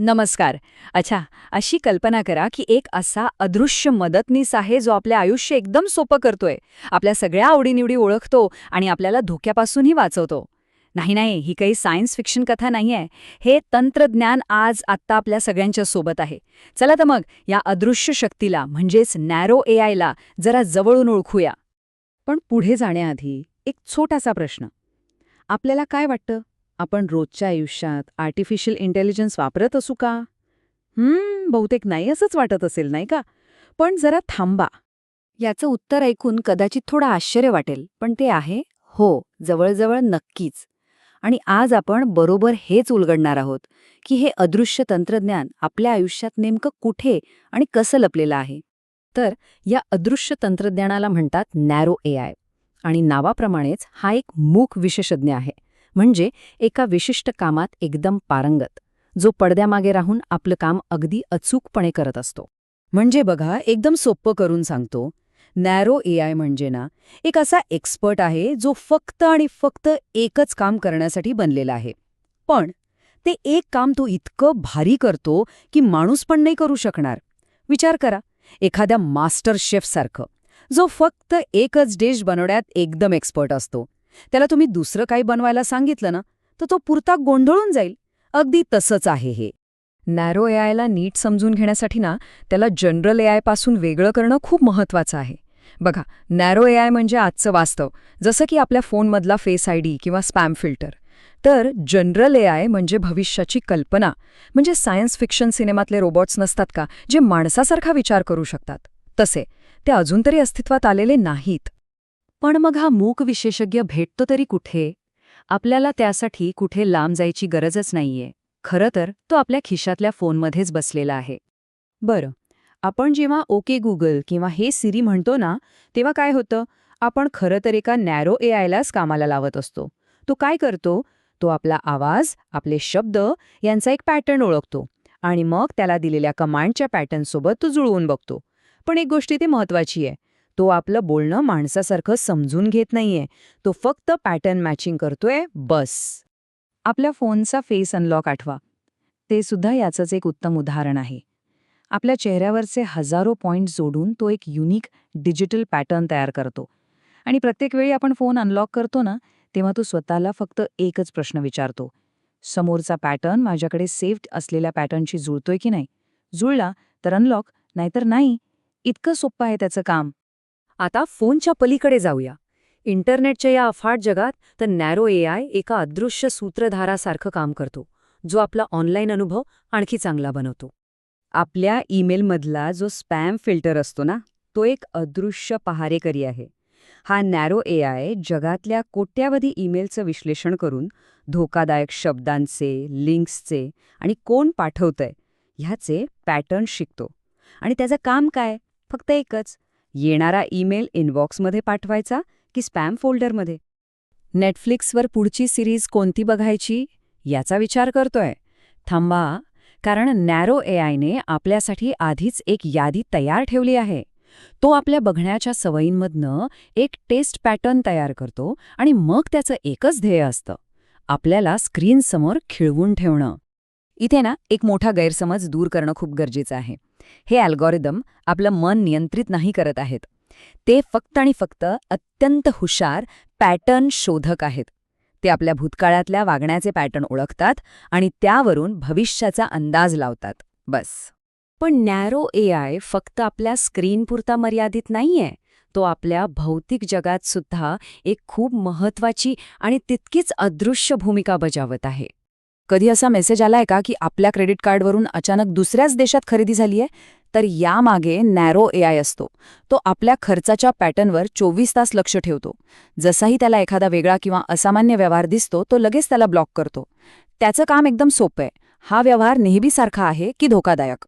नमस्कार. अच्छा, अशी कल्पना करा की एक असा अदृश्य मदतनीस आहे जो आपले आयुष्य एकदम सोपं करतोय, आपल्या सगळ्या आवडीनिवडी ओळखतो आणि आपल्याला धोक्यापासूनही वाचवतो. नाही नाही, ही काही सायन्स फिक्शन कथा नाहीये. हे तंत्रज्ञान आज आत्ता आपल्या सगळ्यांच्या सोबत आहे. चला तर मग या अदृश्य शक्तीला म्हणजेच नॅरो एआयला जरा जवळून ओळखूया. पण पुढे जाण्याआधी एक छोटासा प्रश्न. आपल्याला काय वाटतं, आपण रोजच्या आयुष्यात आर्टिफिशियल इंटेलिजन्स वापरत असू का? बहुतेक नाही असंच वाटत असेल, नाही का? पण जरा थांबा. याचं उत्तर ऐकून कदाचित थोडं आश्चर्य वाटेल, पण ते आहे हो, जवळजवळ नक्कीच. आणि आज आपण बरोबर हेच उलगडणार आहोत की हे अदृश्य तंत्रज्ञान आपल्या आयुष्यात नेमकं कुठे आणि कसं लपलेलं आहे. तर या अदृश्य तंत्रज्ञानाला म्हणतात नॅरो एआय. आणि नावाप्रमाणेच हा एक मूक विशेषज्ञ आहे. म्हणजे एका विशिष्ट कामात एकदम पारंगत, जो पडद्यामागे राहून आपलं काम अगदी अचूकपणे करत असतो. म्हणजे बघा, एकदम सोपं करून सांगतो, नॅरो एआय म्हणजे ना एक असा एक्सपर्ट आहे जो फक्त आणि फक्त एकच काम करण्यासाठी बनलेला आहे. पण ते एक काम तो इतकं भारी करतो की माणूस पण नाही करू शकणार. विचार करा, एखाद्या मास्टर शेफसारखं, जो फक्त एकच डिश बनवण्यात एकदम एक्सपर्ट असतो. त्याला तुम्ही दुसरं काही बनवायला सांगितलं ना, तर तो पुरता गोंधळून जाईल. अगदी तसंच आहे हे. नॅरो एआयला नीट समजून घेण्यासाठी ना, त्याला जनरल एआय पासून वेगळं करणं खूप महत्त्वाचं आहे. बघा, नॅरो एआय म्हणजे आजचं वास्तव, जसं की आपल्या फोनमधला फेस आयडी किंवा स्पॅम फिल्टर. तर जनरल एआय म्हणजे भविष्याची कल्पना, म्हणजे सायन्स फिक्शन सिनेमातले रोबोट्स नसतात का, जे माणसासारखा विचार करू शकतात, तसे ते अजून तरी अस्तित्वात आलेले नाहीत. पण मग हा मूक विशेषज्ञ भेटतो तरी कुठे? आपल्याला त्यासाठी कुठे लांब जायची गरजच नाहीये. खरं तर तो आपल्या खिशातल्या फोनमध्येच बसलेला आहे. बरं, आपण जेव्हा ओके गुगल किंवा हे सिरी म्हणतो ना, तेव्हा काय होतं? आपण खरं तर एका नॅरो एआयलाच कामाला लावत असतो. तो काय करतो? तो आपला आवाज, आपले शब्द यांचा एक पॅटर्न ओळखतो आणि मग त्याला दिलेल्या कमांडच्या पॅटर्नसोबत तो जुळवून बघतो. पण एक गोष्ट इथे महत्वाची आहे. तो आपलं बोलणं माणसासारखं समजून घेत नाहीये. तो फक्त पॅटर्न मॅचिंग करतोय, बस. आपल्या फोनचा फेस अनलॉक आठवा. ते सुद्धा याचंच एक उत्तम उदाहरण आहे. आपल्या चेहऱ्यावरचे हजारो पॉइंट्स जोडून तो एक युनिक डिजिटल पॅटर्न तयार करतो. आणि प्रत्येक वेळी आपण फोन अनलॉक करतो ना, तेव्हा तो स्वतःला फक्त एकच प्रश्न विचारतो. समोरचा पॅटर्न माझ्याकडे सेव्ड असलेल्या पॅटर्नशी जुळतोय की नाही? जुळला तर अनलॉक, नाहीतर नाही. इतकं सोपं आहे त्याचं काम. आता फोनच्या पलीकडे जाऊया. इंटरनेटच्या या अफाट जगात तर नॅरो एआय एका अदृश्य सूत्रधारासारखं काम करतो, जो आपला ऑनलाईन अनुभव आणखी चांगला बनवतो. आपल्या ईमेलमधला जो स्पॅम फिल्टर असतो ना, तो एक अदृश्य पहारेकरी आहे. हा नॅरो एआय जगातल्या कोट्यावधी ईमेलचं विश्लेषण करून धोकादायक शब्दांचे, लिंक्सचे आणि कोण पाठवतंय ह्याचे पॅटर्न शिकतो. आणि त्याचं काम काय? फक्त एकच, येणारा ईमेल इनबॉक्समध्ये पाठवायचा की स्पॅम फोल्डरमध्ये. नेटफ्लिक्सवर पुढची सिरीज कोणती बघायची याचा विचार करतोय? थांबा, कारण नॅरो एआयने आपल्यासाठी आधीच एक यादी तयार ठेवली आहे. तो आपल्या बघण्याच्या सवयींमधनं एक टेस्ट पॅटर्न तयार करतो आणि मग त्याचं एकच ध्येय असतं, आपल्याला स्क्रीनसमोर खिळवून ठेवणं. इथे ना एक मोठा गैरसमज दूर करणं खूप गरजेचं आहे. हे अल्गोरिदम आपलं मन नियंत्रित नाही करत आहेत. ते फक्त आणि फक्त अत्यंत हुशार पॅटर्न शोधक आहेत. ते आपल्या भूतकाळातल्या वागण्याचे पॅटर्न ओळखतात आणि त्यावरून भविष्याचा अंदाज लावतात, बस. पण नॅरो एआय फक्त आपल्या स्क्रीनपुरता मर्यादित नाहीये. तो आपल्या भौतिक जगात सुद्धा एक खूप महत्वाची आणि तितकीच अदृश्य भूमिका बजावत आहे. कधी असा मेसेज आलाय का की आपल्या क्रेडिट कार्डवरून अचानक दुसऱ्याच देशात खरेदी झालीये? तर यामागे नॅरो एआय असतो. तो आपल्या खर्चाच्या पॅटर्नवर 24 तास लक्ष ठेवतो. जसाही त्याला एखादा वेगळा किंवा असामान्य व्यवहार दिसतो, तो लगेच त्याला ब्लॉक करतो. त्याचं काम एकदम सोपं आहे. हा व्यवहार नेहमीसारखा आहे की धोकादायक?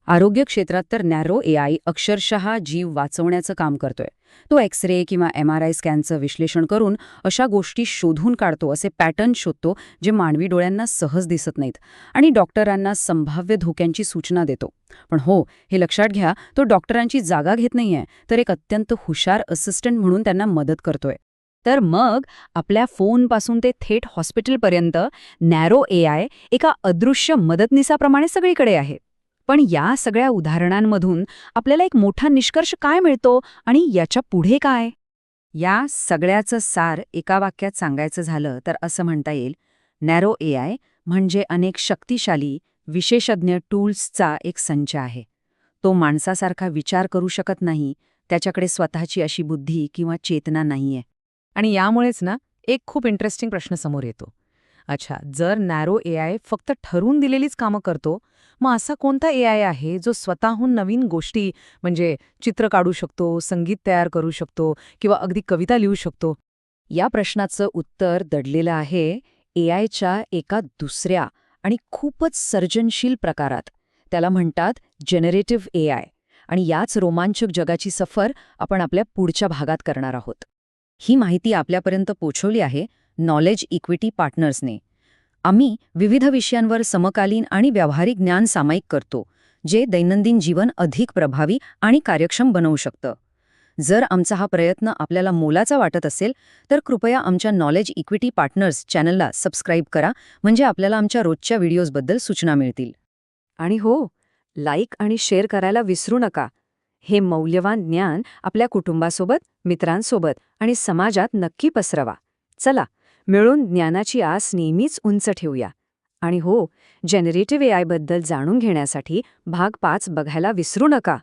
आरोग्य क्षेत्रात तर नॅरो एआय अक्षरशः जीव वाचवण्याचं काम करतोय. तो एक्स-रे किंवा MRI स्कॅनचं विश्लेषण करून अशा गोष्टी शोधून काढतो, असे पॅटर्न शोधतो जे मानवी डोळ्यांना सहज दिसत नाहीत, आणि डॉक्टरांना संभाव्य धोक्यांची सूचना देतो. पण हो, हे लक्षात घ्या, तो डॉक्टरांची जागा घेत नाहीये, तर एक अत्यंत हुशार असिस्टंट म्हणून त्यांना मदत करतोय. तर मग आपल्या फोनपासून ते थेट हॉस्पिटलपर्यंत नॅरो AI एका अदृश्य मदतनीसाप्रमाणे सगळीकडे आहे. पण या सगळ्या उदाहरणांमधून आपल्याला एक मोठा निष्कर्ष काय मिळतो आणि याच्या पुढे काय? या सगळ्याचं सार एका वाक्यात सांगायचं झालं तर असं म्हणता येईल, नॅरो AI म्हणजे अनेक शक्तिशाली, विशेषज्ञ टूल्सचा एक संच आहे. तो माणसासारखा विचार करू शकत नाही, त्याच्याकडे स्वतःची अशी बुद्धी किंवा चेतना नाहीये. आणि यामुळेच ना एक खूप इंटरेस्टिंग प्रश्न समोर येतो. अच्छा, जर नॅरो AI फक्त ठरवून दिलेलीच कामं करतो, मग असा कोणता AI आहे जो स्वतःहून नवीन गोष्टी म्हणजे चित्र काढू शकतो, संगीत तयार करू शकतो किंवा अगदी कविता लिहू शकतो? या प्रश्नाचं उत्तर दडलेलं आहे AIच्या एका दुसऱ्या आणि खूपच सर्जनशील प्रकारात. त्याला म्हणतात जनरेटिव्ह AI. आणि याच रोमांचक जगाची सफर आपण आपल्या पुढच्या भागात करणार आहोत. ही माहिती आपल्यापर्यंत पोहोचवली आहे नॉलेज इक्विटी पार्टनर्सने. आम्ही विविध विषयांवर समकालीन आणि व्यावहारिक ज्ञान सामायिक करतो, जे दैनंदिन जीवन अधिक प्रभावी आणि कार्यक्षम बनवू शकतं. जर आमचा हा प्रयत्न आपल्याला मोलाचा वाटत असेल, तर कृपया आमच्या नॉलेज इक्विटी पार्टनर्स चॅनलला सबस्क्राईब करा, म्हणजे आपल्याला आमच्या रोजच्या व्हिडिओजबद्दल सूचना मिळतील. आणि हो, लाईक आणि शेअर करायला विसरू नका. हे मौल्यवान ज्ञान आपल्या कुटुंबासोबत, मित्रांसोबत आणि समाजात नक्की पसरवा. चला, मिळून ज्ञानाची आस नेहमीच उंच ठेवूया. आणि हो, जनरेटिव्ह AI बद्दल जाणून घेण्यासाठी भाग 5 बघायला विसरू नका.